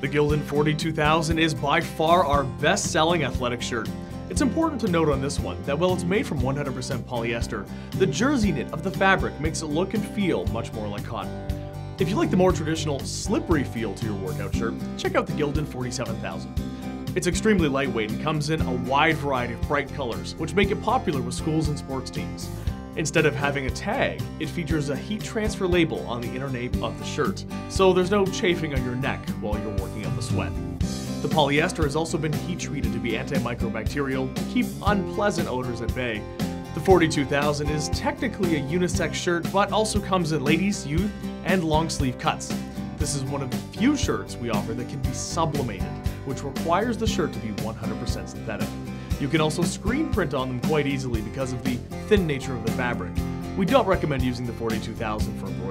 The Gildan 42000 is by far our best-selling athletic shirt. It's important to note on this one that while it's made from 100% polyester, the jersey knit of the fabric makes it look and feel much more like cotton. If you like the more traditional, slippery feel to your workout shirt, check out the Gildan 47000. It's extremely lightweight and comes in a wide variety of bright colors, which make it popular with schools and sports teams. Instead of having a tag, it features a heat transfer label on the inner nape of the shirt, so there's no chafing on your neck while you're working up a sweat. The polyester has also been heat treated to be antimicrobacterial to keep unpleasant odors at bay. The 42000 is technically a unisex shirt, but also comes in ladies, youth, and long sleeve cuts. This is one of the few shirts we offer that can be sublimated, which requires the shirt to be 100% synthetic. You can also screen print on them quite easily because of the thin nature of the fabric. We don't recommend using the 42000 for embroidery.